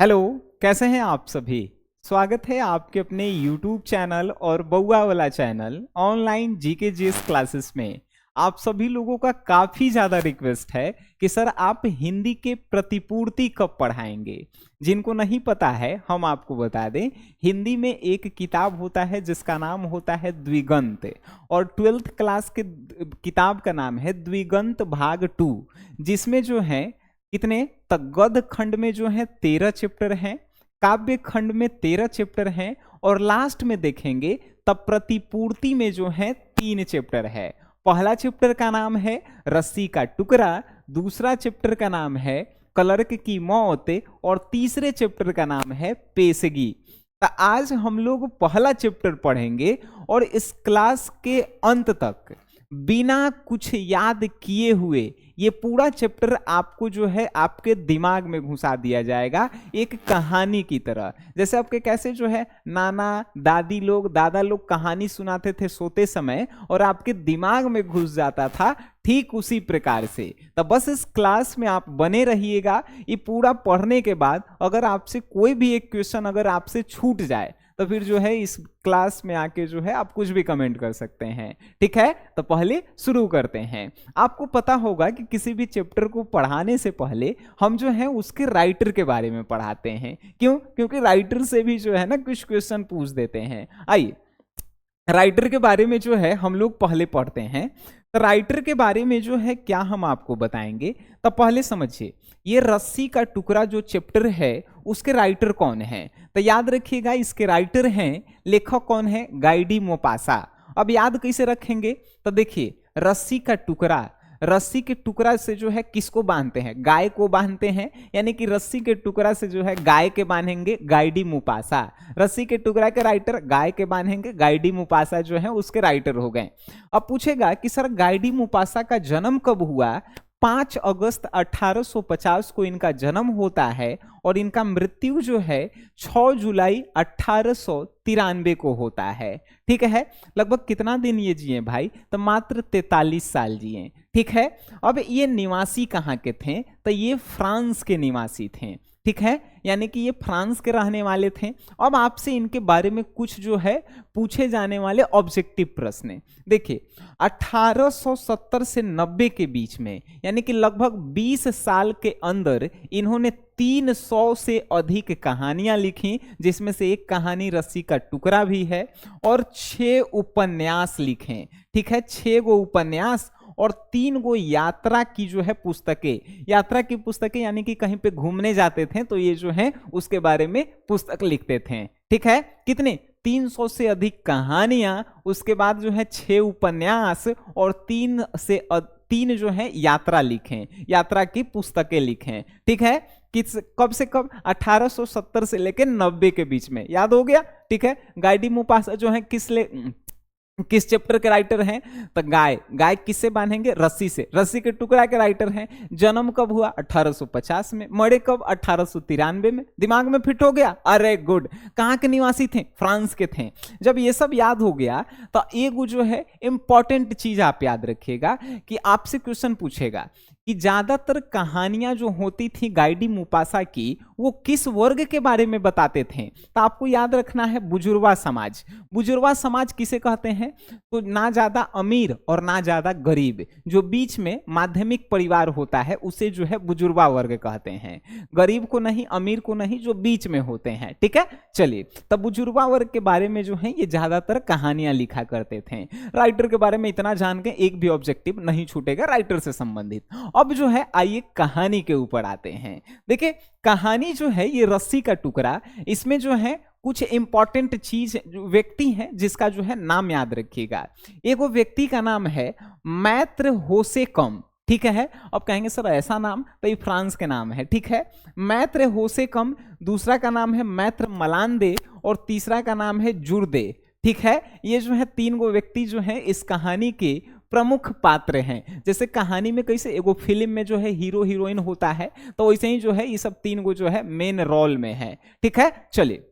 Hello. कैसे हैं आप सभी। स्वागत है आपके अपने YouTube चैनल और बउआ वाला channel online GK GS classes में। आप सभी लोगों का काफ़ी ज़्यादा रिक्वेस्ट है कि सर आप हिंदी के प्रतिपूर्ति कब पढ़ाएंगे। जिनको नहीं पता है हम आपको बता दें, हिंदी में एक किताब होता है जिसका नाम होता है द्विगंत, और 12th क्लास के किताब का नाम है द्विगंत भाग 2, जिसमें जो है कितने तक गद्य खंड में जो है 13 चैप्टर हैं, काव्य खंड में 13 चैप्टर हैं, और लास्ट में देखेंगे तब प्रतिपूर्ति में जो है 3 चैप्टर है। पहला चैप्टर का नाम है रस्सी का टुकड़ा, दूसरा चैप्टर का नाम है क्लर्क की मौत, और तीसरे चैप्टर का नाम है पेशगी। तो आज हम लोग पहला चैप्टर पढ़ेंगे और इस क्लास के अंत तक बिना कुछ याद किए हुए ये पूरा चैप्टर आपको जो है आपके दिमाग में घुसा दिया जाएगा एक कहानी की तरह। जैसे आपके कैसे जो है नाना दादी लोग दादा लोग कहानी सुनाते थे सोते समय और आपके दिमाग में घुस जाता था, ठीक उसी प्रकार से। तो बस इस क्लास में आप बने रहिएगा। ये पूरा पढ़ने के बाद अगर आपसे कोई भी एक क्वेश्चन अगर आपसे छूट जाए तो फिर जो है इस क्लास में आके जो है आप कुछ भी कमेंट कर सकते हैं, ठीक है। तो पहले शुरू करते हैं। आपको पता होगा कि किसी भी चैप्टर को पढ़ाने से पहले हम जो है उसके राइटर के बारे में पढ़ाते हैं। क्यों? क्योंकि राइटर से भी जो है ना कुछ क्वेश्चन पूछ देते हैं। आइए राइटर के बारे में जो है हम लोग पहले पढ़ते हैं। तो राइटर के बारे में जो है क्या हम आपको बताएंगे, तो पहले समझिए ये रस्सी का टुकड़ा जो चैप्टर है उसके राइटर कौन है। तो याद रखिएगा इसके राइटर हैं, लेखक कौन है, गाइडी मोपासा। अब याद कैसे रखेंगे, तो देखिए रस्सी का टुकड़ा, रस्सी के टुकड़ा से जो है किसको बांधते हैं, गाय को बांधते हैं, यानी कि रस्सी के टुकड़ा से जो है गाय के बांधेंगे गाइडी मुपासा। रस्सी के टुकड़ा के राइटर गाय के बांधेंगे गाइडी मुपासा जो है उसके राइटर हो गए। अब पूछेगा कि सर गाइडी मुपासा का जन्म कब हुआ। 5 अगस्त 1850 को इनका जन्म होता है और इनका मृत्यु जो है 6 जुलाई 1893 को होता है, ठीक है। लगभग कितना दिन ये जिए भाई, तो मात्र 43 साल जिए, ठीक है। अब ये निवासी कहाँ के थे, तो ये फ्रांस के निवासी थे, ठीक है, यानी कि ये फ्रांस के रहने वाले थे। अब आपसे इनके बारे में कुछ जो है पूछे जाने वाले ऑब्जेक्टिव प्रश्न देखिए। 1870 से 90 के बीच में, यानी कि लगभग 20 साल के अंदर इन्होंने 300 से अधिक कहानियां लिखी, जिसमें से एक कहानी रस्सी का टुकड़ा भी है, और 6 उपन्यास लिखे, ठीक है, 6 गो उपन्यास और 3 गो यात्रा की जो है पुस्तकें। यात्रा की पुस्तकें यानी कि कहीं पे घूमने जाते थे तो ये जो है उसके बारे में पुस्तक लिखते थे, ठीक है। कितने 300 से अधिक कहानियां, उसके बाद जो है 6 उपन्यास और 3 जो है यात्रा लिखें, यात्रा की पुस्तकें लिखें, ठीक है। किस कब से कब, 1870 से लेकर 90 के बीच में, याद हो गया, ठीक है। गाइडी मुपासा जो है किस चैप्टर के राइटर हैं, तो गाय किससे बांधेंगे, रस्सी से, रस्सी के टुकड़ा के राइटर हैं। जन्म कब हुआ, 1850 में, मरे कब, 1893 में। दिमाग में फिट हो गया, अरे गुड। कहाँ के निवासी थे, फ्रांस के थे। जब ये सब याद हो गया तो एक जो है इंपॉर्टेंट चीज आप याद रखिएगा कि आपसे क्वेश्चन पूछेगा कि ज्यादातर कहानियां जो होती थी गाइडी मुपासा की वो किस वर्ग के बारे में बताते थे। तो आपको याद रखना है बुजुर्गा समाज। बुजुर्गा समाज किसे कहते हैं, तो ना ज्यादा अमीर और ना ज्यादा गरीब, जो बीच में माध्यमिक परिवार होता है उसे जो है बुजुर्गा वर्ग कहते हैं। गरीब को नहीं, अमीर को नहीं, जो बीच में होते हैं, ठीक है। चलिए तब बुजुर्गा वर्ग के बारे में जो है ये ज्यादातर कहानियां लिखा करते थे। राइटर के बारे में इतना जान के एक भी ऑब्जेक्टिव नहीं छूटेगा राइटर से संबंधित। अब जो है आइए कहानी के ऊपर आते हैं। देखिए कहानी जो है ये रस्सी का टुकड़ा, इसमें जो है कुछ इंपॉर्टेंट चीज, व्यक्ति है जिसका जो है नाम याद रखिएगा। एक वो व्यक्ति का नाम है मैत्र होसेकम, ठीक है। अब कहेंगे सर ऐसा नाम, तो ये फ्रांस के नाम है, ठीक है। मैत्र होसेकम, दूसरा का नाम है मैत्र मलांदे, और तीसरा का नाम है जुर्दे, ठीक है। ये जो है 3 गो व्यक्ति जो है इस कहानी के प्रमुख पात्र हैं। जैसे कहानी में कैसे एगो फिल्म में जो है हीरो हीरोइन होता है, तो वैसे ही जो है ये सब 3 गो जो है मेन रोल में है, ठीक है। चलिए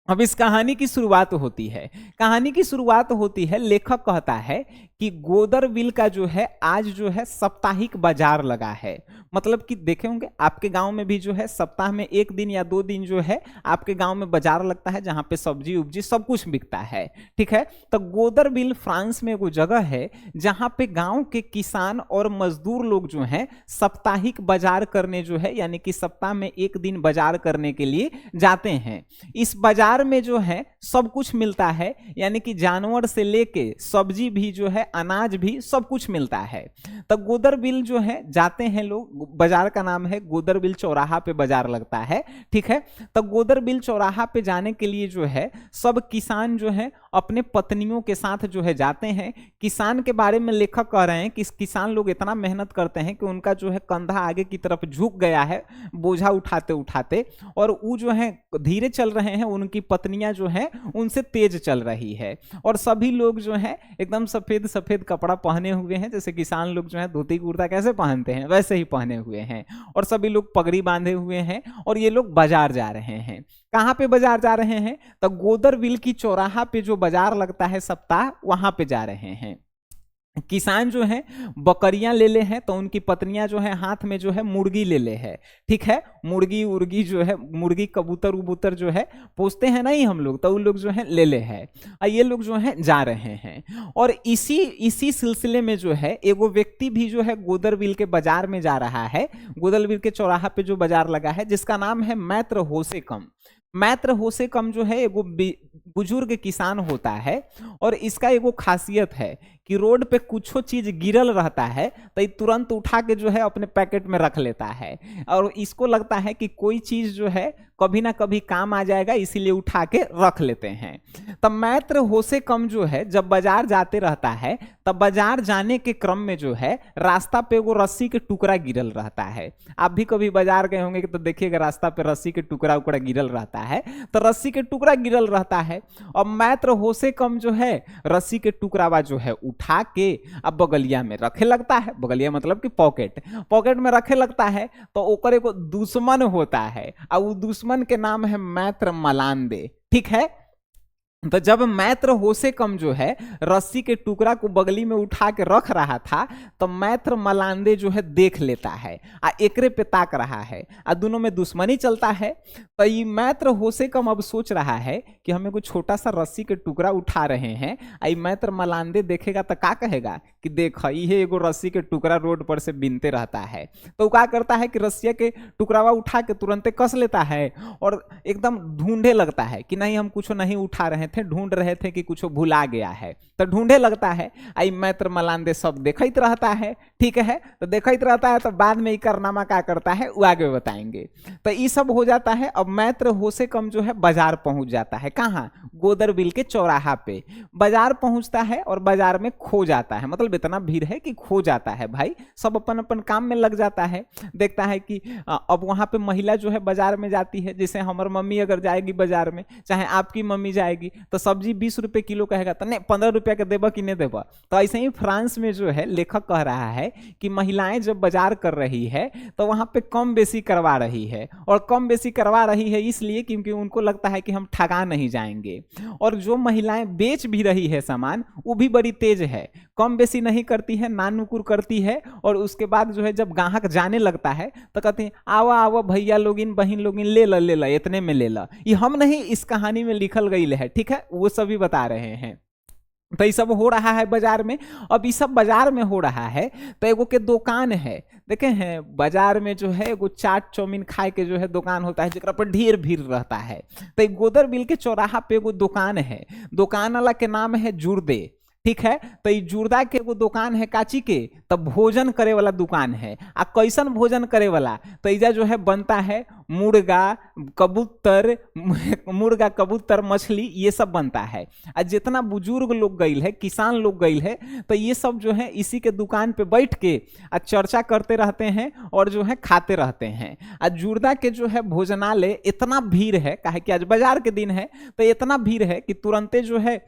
अब इस कहानी की शुरुआत होती है, कहानी की शुरुआत होती है, लेखक कहता है कि गोदरबिल का जो है आज जो है साप्ताहिक बाजार लगा है। मतलब कि देखे होंगे आपके गांव में भी जो है सप्ताह में एक दिन या दो दिन जो है आपके गांव में बाजार लगता है जहां पे सब्जी उब्जी सब कुछ बिकता है। ठीक है, तो गोदरबिल फ्रांस में वो जगह है जहां पे गांव के किसान और मजदूर लोग जो हैं साप्ताहिक बाजार करने जो है यानी कि सप्ताह में एक दिन बाजार करने के लिए जाते हैं। इस बाजार में जो है सब कुछ मिलता है, यानी कि जानवर से लेके सब्जी भी जो है अनाज भी सब कुछ मिलता है। तो गोदरबिल जो है जाते हैं लोग, बाजार का नाम है गोदरबिल चौराहा पे बाजार लगता है। ठीक है, तो गोदरबिल चौराहा पे जाने के लिए जो है सब किसान जो है अपने पत्नियों के साथ जो है जाते हैं। किसान के बारे में लेखक कह रहे हैं कि किसान लोग इतना मेहनत करते हैं कि उनका जो है कंधा आगे की तरफ झुक गया है बोझा उठाते उठाते, और वो जो है धीरे चल रहे हैं, उनकी पत्नियां जो हैं उनसे तेज चल रही है। और सभी लोग जो हैं एकदम सफेद सफेद कपड़ा पहने हुए हैं, जैसे किसान लोग जो है धोती कुर्ता कैसे पहनते हैं वैसे ही पहने हुए हैं, और सभी लोग पगड़ी बांधे हुए हैं, और ये लोग बाजार जा रहे हैं। कहां पे बाजार जा रहे हैं? तो गोदरबिल की चौराहा पे जो बाजार लगता है सप्ताह, वहां पे जा रहे हैं। किसान जो है बकरियां ले ले हैं, तो उनकी पत्नियां जो है हाथ में जो है मुर्गी ले ले है। ठीक है, मुर्गी उर्गी जो है, मुर्गी कबूतर उबूतर जो है पोसते हैं नहीं हम लोग, तो वो लोग जो है ले ले है, और ये लोग जो है जा रहे हैं। और इसी सिलसिले में जो है एगो व्यक्ति भी जो है गोदरबिल के बाजार में जा रहा है। गोदरबिल के चौराहा पे जो बाजार लगा है जिसका नाम है मैत्र होसे कम। मैत्र होसे कम जो है एगो बुजुर्ग किसान होता है, और इसका एगो खासियत है कि रोड पे कुछ चीज गिरल रहता है तो ये तुरंत उठा के जो है अपने पैकेट में रख लेता है, और इसको लगता है कि कोई चीज जो है कभी ना कभी काम आ जाएगा, इसीलिए उठा के रख लेते हैं। तब मैत्र होसे कम जो है जब बाजार जाते रहता है, तब बाजार जाने के क्रम में जो है रास्ता पे वो रस्सी के टुकड़ा गिरल रहता है। आप भी कभी बाजार गए होंगे तो देखिएगा रास्ता पे रस्सी के टुकड़ा उकड़ा गिरल रहता है, तो रस्सी के टुकड़ा गिरल रहता है। और मैत्र होसे कम जो है रस्सी के टुकड़ावा जो है उठा के अब बगलिया में रखे लगता है। बगलिया मतलब कि पॉकेट में रखे लगता है। तो ओकर एगो दुश्मन होता है, और वो दुश्मन के नाम है मैत्र मलांदे। ठीक है, तो जब मैत्र होसे कम जो है रस्सी के टुकड़ा को बगली में उठा के रख रहा था, तो मैत्र मलांदे जो है देख लेता है आ एकरे पे ताक रहा है, आ दोनों में दुश्मनी चलता है। तो ये मैत्र होसे कम अब सोच रहा है कि हम एगो छोटा सा रस्सी के टुकड़ा उठा रहे हैं, आ मैत्र मलांदे देखेगा तो क्या कहेगा कि देख ये एगो रस्सी के टुकड़ा रोड पर से बिनते रहता है। तो क्या करता है कि रस्सिया के टुकड़ावा उठा के तुरंत कस लेता है, और एकदम ढूंढे लगता है कि नहीं हम कुछ नहीं उठा रहे थे, ढूंढ रहे थे कि कुछ भुला गया है। तो ढूंढे लगता है, आई मैत्र मलांदे सब देखते रहता है। ठीक है, तो देखते रहता है, तो बाद में कारनामा क्या करता है वो आगे बताएंगे। तो ये सब हो जाता है। अब मैत्र होसे कम जो है बाजार पहुंच जाता है। कहाँ? गोदरबिल के चौराहा पे बाजार पहुंचता है, और बाजार में खो जाता है। मतलब इतना भीड़ है कि खो जाता है भाई, सब अपन अपन काम में लग जाता है। देखता है कि अब वहां पे महिला जो है बाजार में जाती है, जैसे हमारी मम्मी अगर जाएगी बाजार में, चाहे आपकी मम्मी जाएगी, तो सब्जी 20 रुपए किलो कहेगा तो नहीं 15 रुपया का देबा कि नहीं देबा। तो ऐसे ही फ्रांस में जो है लेखक कह रहा है कि महिलाएं जब बाजार कर रही है तो वहां पे कम बेसी करवा रही है, और कम बेसी करवा रही है इसलिए क्योंकि उनको लगता है कि हम ठगा नहीं जाएंगे। और जो महिलाएं बेच भी रही है सामान, वो भी बड़ी तेज है, कम बेसी नहीं करती है, नानुकुर करती है। और उसके बाद जो है जब ग्राहक जाने लगता है तो कहते हैं आवा आवा भैया लोगिन बहन लोगिन ले ला इतने में ले ला। ये हम नहीं, इस कहानी में लिखल गई है। ठीक है, वो सभी बता रहे हैं। तो ये सब हो रहा है बाजार में। अब ये सब बाजार में हो रहा है तो एगो के दुकान है, देखे हैं बाजार में जो है एगो चाट चाउमीन खाए के जो है दुकान होता है जरा पर ढेर भीड़ रहता है। तो गोदरबिल के चौराहा पे एगो दुकान है, दुकान वाला के नाम है जुर्दे। ठीक है, तो ये जुर्दा के एगो दुकान है काची के, तब भोजन करे वाला दुकान है। आ कैसन भोजन करे वाला? तो इजा जो है बनता है मुर्गा कबूतर मछली ये सब बनता है। आ जितना बुजुर्ग लोग गईल है, किसान लोग गईल है, तो ये सब जो है इसी के दुकान पे बैठ के चर्चा करते रहते हैं और जो है खाते रहते हैं। आ जुर्दा के जो है भोजनालय इतना भीड़ है, काहे कि आज बाजार के दिन है, तो इतना भीड़ है कि तुरंते जो है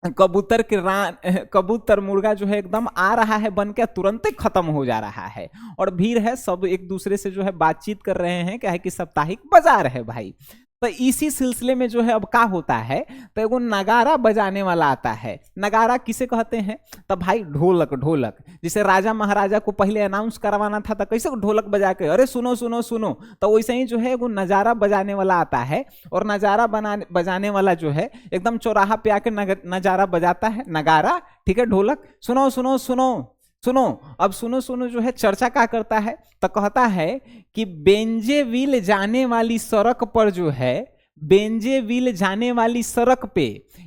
कबूतर मुर्गा जो है एकदम आ रहा है बन के, तुरंत खत्म हो जा रहा है। और भीड़ है, सब एक दूसरे से जो है बातचीत कर रहे हैं, क्या है कि साप्ताहिक बाजार है भाई। तो इसी सिलसिले में जो है अब क्या होता है, तो एगो नगारा बजाने वाला आता है। नगारा किसे कहते हैं, तो भाई ढोलक। ढोलक जैसे राजा महाराजा को पहले अनाउंस करवाना था तो कैसे ढोलक बजा के अरे सुनो सुनो सुनो, तो वैसे ही जो है एगो नजारा बजाने वाला आता है। और नजारा बजाने वाला जो है एकदम चौराहा पे आके नजारा बजाता है, नगारा, ठीक है, ढोलक। सुनो सुनो सुनो सुनो, अब सुनो सुनो जो है चर्चा क्या करता है, तो कहता है कि बेंजेविल जाने वाली सड़क पर जो है, बेंजेविल जाने वाली सड़क पे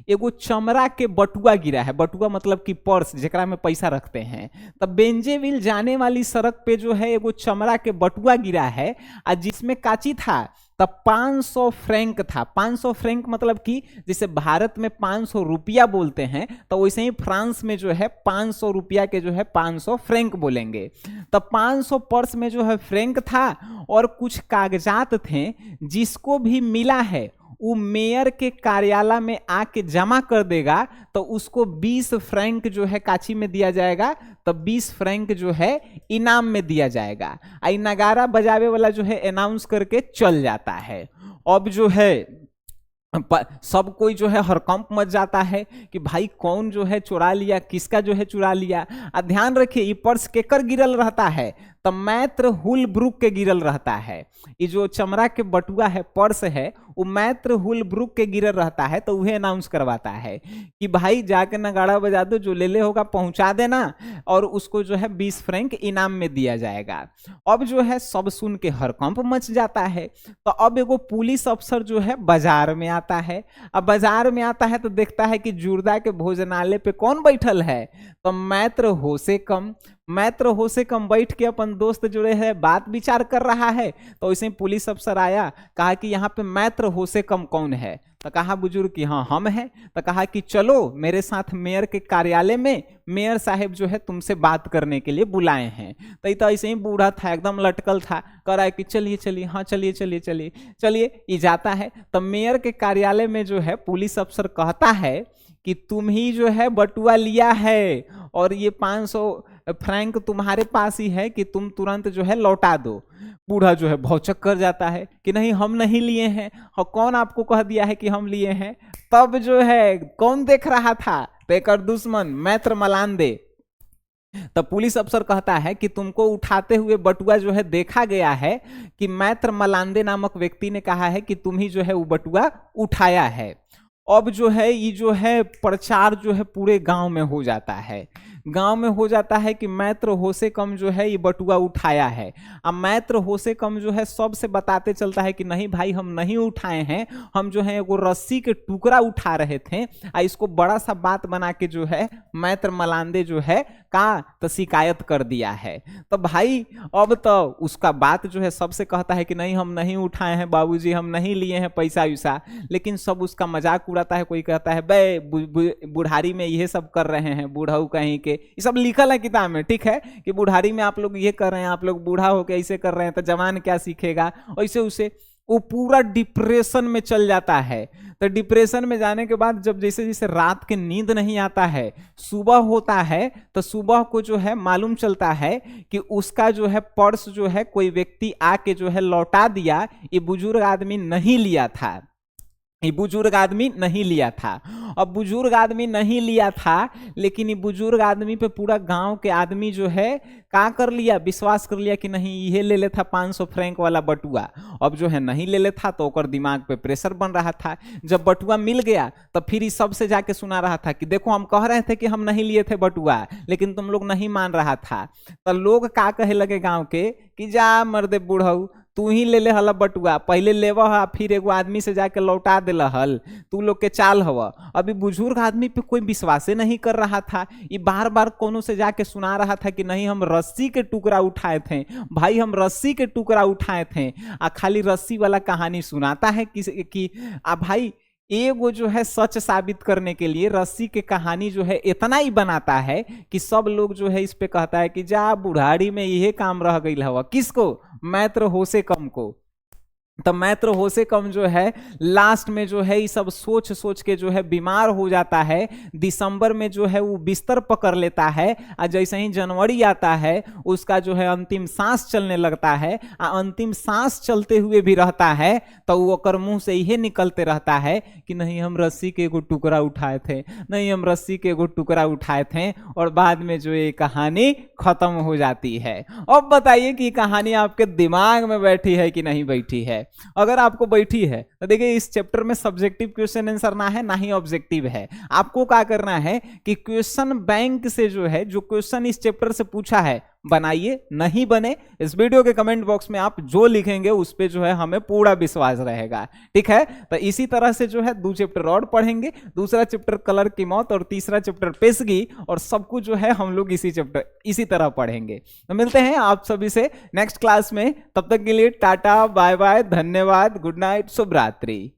एगो चमड़ा के बटुआ गिरा है। बटुआ मतलब कि पर्स जेकरा में पैसा रखते हैं। तब बेंजेविल जाने वाली सड़क पे जो है एगो चमड़ा के बटुआ गिरा है, और जिसमें काची था, तब 500 फ्रैंक था। 500 फ्रैंक मतलब कि जैसे भारत में 500 रुपया बोलते हैं, तो वैसे ही फ्रांस में जो है 500 रुपया के जो है 500 फ्रैंक बोलेंगे। तब 500 पर्स में जो है फ्रैंक था, और कुछ कागजात थे जिसको भी मिला है वो मेयर के कार्यालय में आके जमा कर देगा, तो उसको 20 फ्रैंक जो है काची में दिया जाएगा, तो 20 फ्रैंक जो है इनाम में दिया जाएगा। आई नगारा बजावे वाला जो है अनाउंस करके चल जाता है। अब जो है सब कोई जो है हरकंप मच जाता है कि भाई कौन जो है चुरा लिया, किसका जो है चुरा लिया। ध्यान रखिए ये पर्स केकर गिरल रहता है, तो मैत्र हुलब्रुक के गिरल रहता है। ये जो चमड़ा के बटुआ है, पर्स है, वो मैत्र हुलब्रुक के गिरल रहता है। तो वह अनाउंस करवाता है कि भाई जाके नगाड़ा बजा दो, जो ले ले होगा पहुंचा देना, और उसको जो है 20 फ्रैंक इनाम में दिया जाएगा। अब जो है सब सुन के हरकंप मच जाता है। तो अब एगो पुलिस अफसर जो है बाजार में आता है। अब बाजार में आता है तो देखता है कि जुर्दा के भोजनालय पे कौन बैठल है, तो मैत्र होसे कम। मैत्र होसे कम बैठ के अपन दोस्त जुड़े है बात विचार कर रहा है। तो वैसे ही पुलिस अफसर आया, कहा कि यहाँ पे मैत्र होसे कम कौन है, तो कहा बुजुर्ग कि हाँ हम हैं। तो कहा कि चलो मेरे साथ मेयर के कार्यालय में, मेयर साहब जो है तुमसे बात करने के लिए बुलाए हैं। तो ऐसे ही बूढ़ा था, एकदम लटकल था, कह रहा है कि चलिए चलिए, हाँ चलिए चलिए चलिए चलिए। ये जाता है तो मेयर के कार्यालय में जो है पुलिस अफसर कहता है कि तुम ही जो है बटुआ लिया है, और ये 500 फ्रैंक तुम्हारे पास ही है कि तुम तुरंत जो है लौटा दो। बूढ़ा जो है भौचक कर जाता है कि नहीं हम नहीं लिए हैं। और कौन आपको कह दिया है कि हम लिए हैं? तब जो है कौन देख रहा था, पेकर दुश्मन मैत्र मलांदे। तब पुलिस अफसर कहता है कि तुमको उठाते हुए बटुआ जो है देखा गया है कि मैत्र मलांदे नामक व्यक्ति ने कहा है कि तुम ही जो है वो बटुआ उठाया है। अब जो है ये जो है प्रचार जो है पूरे गांव में हो जाता है। गांव में हो जाता है कि मैत्र होसे कम जो है ये बटुआ उठाया है। अब मैत्र होसे कम जो है सबसे बताते चलता है कि नहीं भाई हम नहीं उठाए हैं, हम जो है वो रस्सी के टुकड़ा उठा रहे थे। इसको बड़ा सा बात बना के जो है मैत्र मलांदे जो है का तो शिकायत कर दिया है। तो भाई अब तो उसका बात जो है सबसे कहता है कि नहीं हम नहीं उठाए हैं बाबूजी, हम नहीं लिए हैं पैसा वैसा। लेकिन सब उसका मजाक उड़ाता है। कोई कहता है बे बुढ़ारी में ये सब कर रहे हैं, बूढ़ऊ कहीं के, ये सब लिखल है किताब में, ठीक है, कि बुढ़ारी में आप लोग ये कर रहे हैं, आप लोग बूढ़ा होके ऐसे कर रहे हैं, तो जवान क्या सीखेगा। ऐसे उसे वो पूरा डिप्रेशन में चल जाता है। तो डिप्रेशन में जाने के बाद जब जैसे जैसे रात के नींद नहीं आता है, सुबह होता है, तो सुबह को जो है मालूम चलता है कि उसका जो है पर्स जो है कोई व्यक्ति आके जो है लौटा दिया। ये बुजुर्ग आदमी नहीं लिया था, ये बुजुर्ग आदमी नहीं लिया था। अब बुजुर्ग आदमी नहीं लिया था, लेकिन ये बुजुर्ग आदमी पे पूरा गांव के आदमी जो है का कर लिया, विश्वास कर लिया कि नहीं ये ले लेता 500 फ्रैंक वाला बटुआ। अब जो है नहीं ले लेता तो ओकर दिमाग पे प्रेशर बन रहा था। जब बटुआ मिल गया तो फिर इस सबसे जाके सुना रहा था कि देखो हम कह रहे थे कि हम नहीं लिए थे बटुआ, लेकिन तुम लोग नहीं मान रहा था। तो लोग का कहे लगे गाँव के कि जा मर्दे बूढ़ऊ, तू ही ले ले हल बटुआ, पहले लेवा है फिर एगो आदमी से जाके लौटा दिला हल, तू लोग के चाल हवा। अभी बुजुर्ग आदमी पे कोई विश्वास नहीं कर रहा था। ये बार बार कोनो से जाके सुना रहा था कि नहीं हम रस्सी के टुकड़ा उठाए थे, भाई हम रस्सी के टुकड़ा उठाए थे। खाली रस्सी वाला कहानी सुनाता है कि भाई एगो जो है सच साबित करने के लिए रस्सी के कहानी जो है इतना ही बनाता है कि सब लोग जो है इस पे कहता है कि जा बुढ़ाड़ी में यही काम रह गई हवा। किसको? मैत्र होसे कम को। तब मैत्र हो से कम जो है लास्ट में जो है ये सब सोच सोच के जो है बीमार हो जाता है। दिसंबर में जो है वो बिस्तर पकड़ लेता है और जैसे ही जनवरी आता है उसका जो है अंतिम सांस चलने लगता है। अंतिम सांस चलते हुए भी रहता है तो वो ओकर मुंह से यही निकलते रहता है कि नहीं हम रस्सी के एगो टुकड़ा उठाए थे, नहीं हम रस्सी के एगो टुकड़ा उठाए थे, और बाद में जो ये कहानी खत्म हो जाती है। अब बताइए कि कहानी आपके दिमाग में बैठी है कि नहीं बैठी है। अगर आपको बैठी है तो देखिए इस चैप्टर में सब्जेक्टिव क्वेश्चन आंसर ना है ना ही ऑब्जेक्टिव है। आपको क्या करना है कि क्वेश्चन बैंक से जो है जो क्वेश्चन इस चैप्टर से पूछा है बनाइए, नहीं बने इस वीडियो के कमेंट बॉक्स में आप जो लिखेंगे उस पे जो है हमें पूरा विश्वास रहेगा। ठीक है, तो इसी तरह से जो है 2 चैप्टर और पढ़ेंगे, दूसरा चैप्टर कलर की मौत और तीसरा चैप्टर पेशगी, और सब कुछ जो है हम लोग इसी तरह पढ़ेंगे। तो मिलते हैं आप सभी से नेक्स्ट क्लास में, तब तक के लिए टाटा बाय बाय, धन्यवाद, गुड नाइट, शुभ रात्रि।